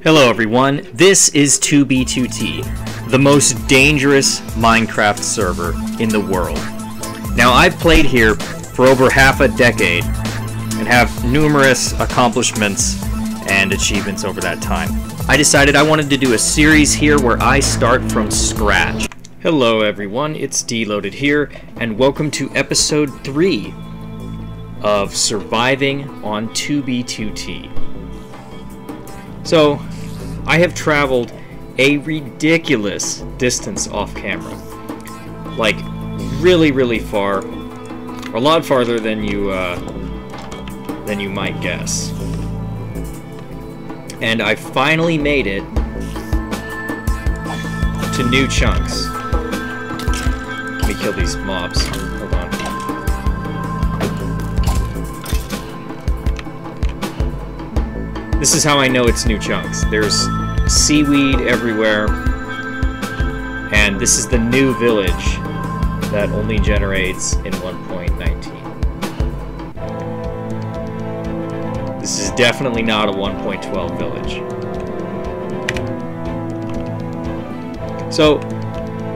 Hello everyone, this is 2B2T, the most dangerous Minecraft server in the world. Now I've played here for over half a decade and have numerous accomplishments and achievements over that time. I decided I wanted to do a series here where I start from scratch. Hello everyone, it's Deloaded here, and welcome to episode 3 of Surviving on 2B2T. So, I have traveled a ridiculous distance off camera. Like, really far. A lot farther than you might guess. And I finally made it to new chunks. Let me kill these mobs. Hold on. This is how I know it's new chunks. There's seaweed everywhere, and this is the new village that only generates in 1.19. This is definitely not a 1.12 village. So,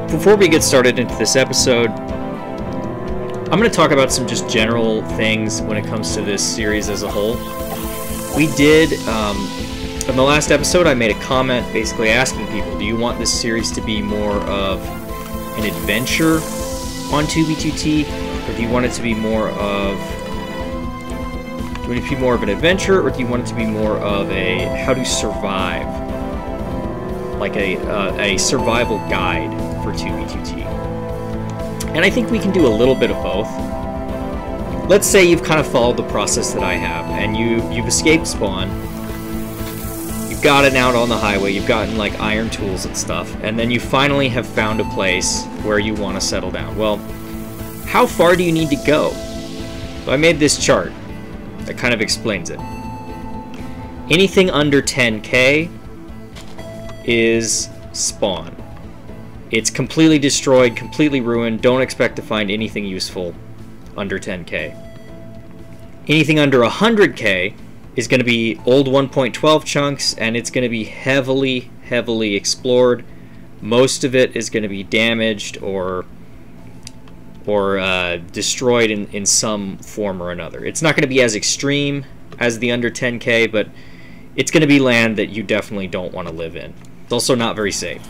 before we get started into this episode, I'm going to talk about some just general things when it comes to this series as a whole. We did, in the last episode, I made a comment basically asking people, do you want this series to be more of an adventure on 2B2T, or do you want it to be more of, an adventure, or do you want it to be more of a how to survive, like a survival guide for 2B2T? And I think we can do a little bit of both. Let's say you've kind of followed the process that I have, and you've escaped spawn, you've gotten out on the highway, you've gotten like iron tools and stuff, and then you finally have found a place where you want to settle down. Well, how far do you need to go? So I made this chart that kind of explains it. Anything under 10k is spawn. It's completely destroyed, completely ruined. Don't expect to find anything useful under 10k. Anything under 100k is going to be old 1.12 chunks, and it's going to be heavily explored. Most of it is going to be damaged or destroyed in some form or another. It's not going to be as extreme as the under 10k, but it's going to be land that you definitely don't want to live in. It's also not very safe.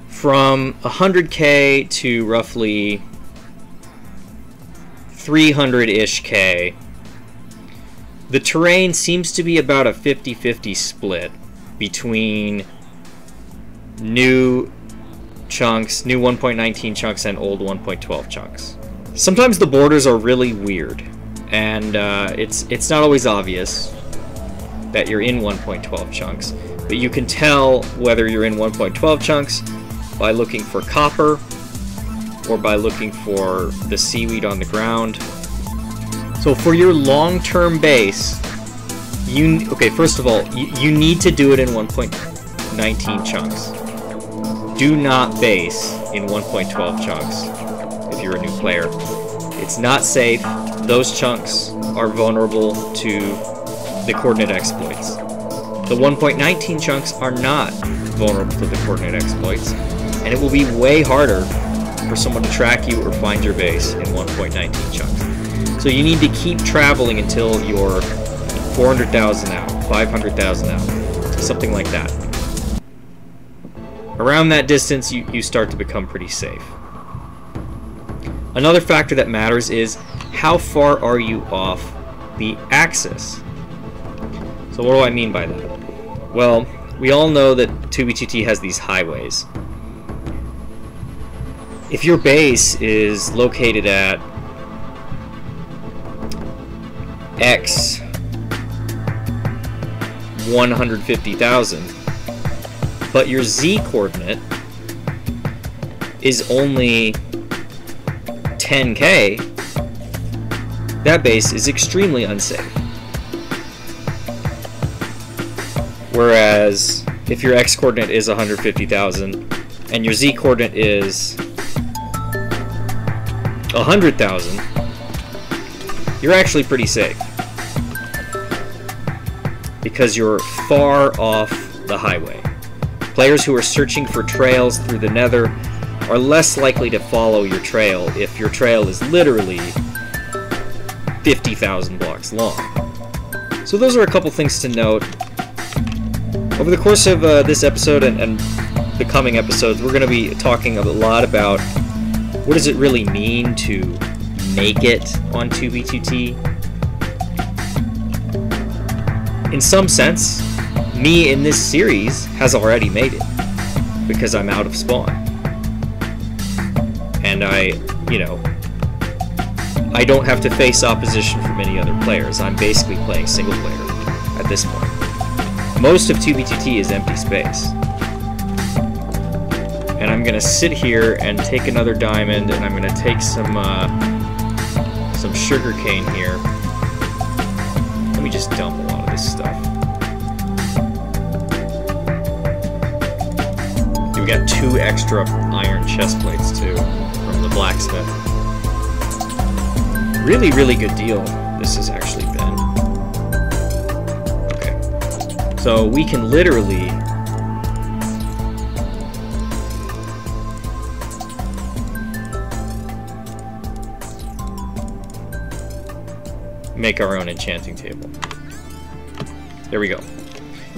From 100k to roughly 300-ish k, the terrain seems to be about a 50-50 split between new chunks, new 1.19 chunks, and old 1.12 chunks. Sometimes the borders are really weird, and it's not always obvious that you're in 1.12 chunks, but you can tell whether you're in 1.12 chunks by looking for copper or by looking for the seaweed on the ground. So for your long-term base, first of all, you need to do it in 1.19 chunks. Do not base in 1.12 chunks if you're a new player. It's not safe. Those chunks are vulnerable to the coordinate exploits. The 1.19 chunks are not vulnerable to the coordinate exploits, and it will be way harder for someone to track you or find your base in 1.19 chunks. So you need to keep traveling until you're 400,000 out, 500,000 out, something like that. Around that distance, you start to become pretty safe. Another factor that matters is how far are you off the axis? So what do I mean by that? Well, we all know that 2B2T has these highways. If your base is located at X 150,000, but your Z coordinate is only 10k, that base is extremely unsafe. Whereas if your X coordinate is 150,000 and your Z coordinate is 100,000, you're actually pretty safe because you're far off the highway. Players who are searching for trails through the Nether are less likely to follow your trail if your trail is literally 50,000 blocks long. So those are a couple things to note. Over the course of this episode and the coming episodes, we're going to be talking a lot about what does it really mean to make it on 2B2T. In some sense, me in this series has already made it because I'm out of spawn. And I don't have to face opposition from any other players. I'm basically playing single player at this point. Most of 2B2T is empty space. And I'm gonna sit here and take another diamond, and I'm gonna take some sugar cane here. Let me just dump a lot of this stuff. We got 2 extra iron chest plates too from the blacksmith. Really, really good deal this has actually been. Okay. So we can literally make our own enchanting table. There we go.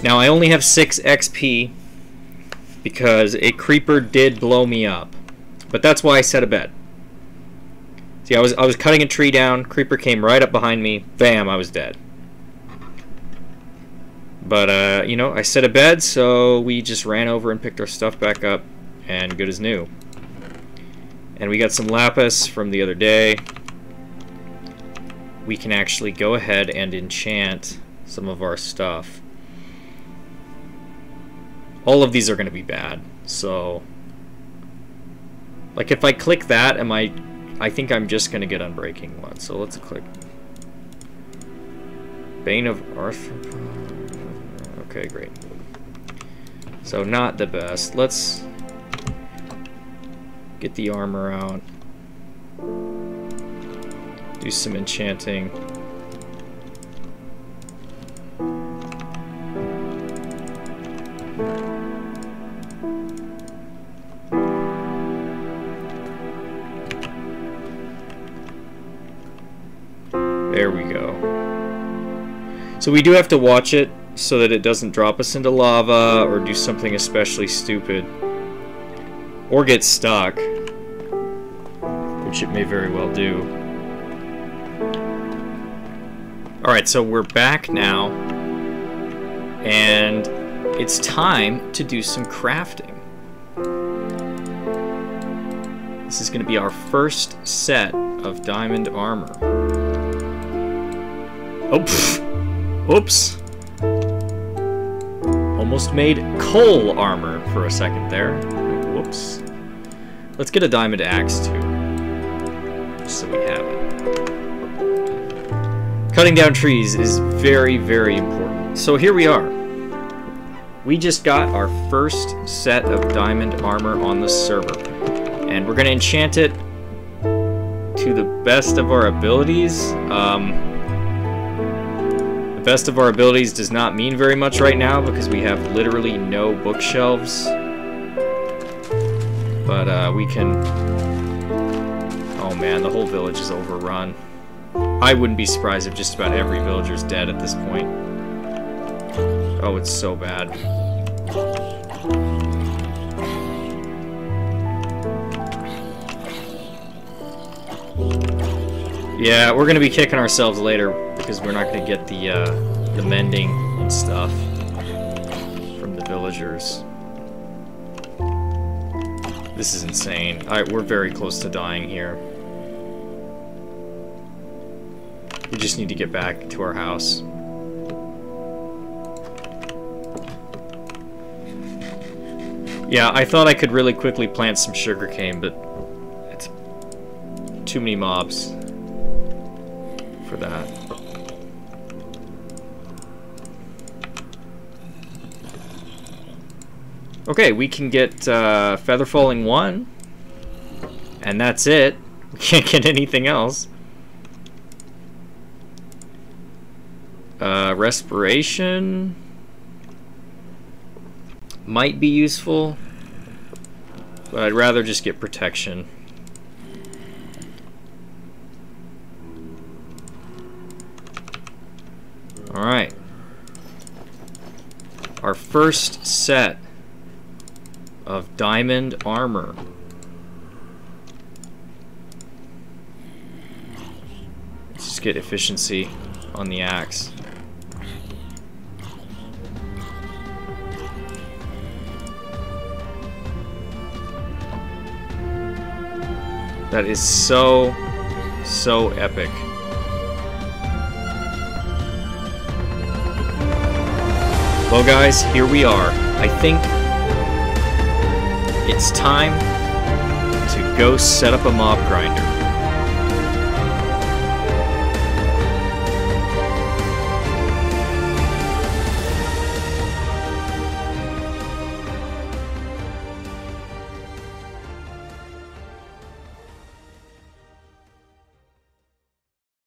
Now I only have 6 XP because a creeper did blow me up. But that's why I set a bed. See, I was cutting a tree down, creeper came right up behind me, bam, I was dead. But, I set a bed, so we just ran over and picked our stuff back up, and good as new. And we got some lapis from the other day. We can actually go ahead and enchant some of our stuff. All of these are going to be bad, so... Like, if I click that, I think I'm just going to get Unbreaking 1, so let's click. Bane of Arthur. Okay, great. So, not the best. Let's get the armor out. Do some enchanting. There we go. So we do have to watch it so that it doesn't drop us into lava or do something especially stupid. Or get stuck, which it may very well do. Alright, so we're back now, and it's time to do some crafting. This is going to be our first set of diamond armor. Oh, pff. Oops. Almost made coal armor for a second there. Whoops. Let's get a diamond axe too, just so we have it. Cutting down trees is very, very important. So here we are. We just got our first set of diamond armor on the server. And we're going to enchant it to the best of our abilities. The best of our abilities does not mean very much right now because we have literally no bookshelves. But we can... Oh man, the whole village is overrun. I wouldn't be surprised if just about every villager's dead at this point. Oh, it's so bad. Yeah, we're gonna be kicking ourselves later because we're not gonna get the mending and stuff from the villagers. This is insane. Alright, we're very close to dying here. We just need to get back to our house. Yeah, I thought I could really quickly plant some sugarcane, but it's too many mobs for that. Okay, we can get Feather Falling 1, and that's it. We can't get anything else. Respiration. might be useful, but I'd rather just get protection. Alright. Our first set of diamond armor. Let's just get efficiency on the axe. That is so epic. Well guys, here we are. I think it's time to go set up a mob grinder.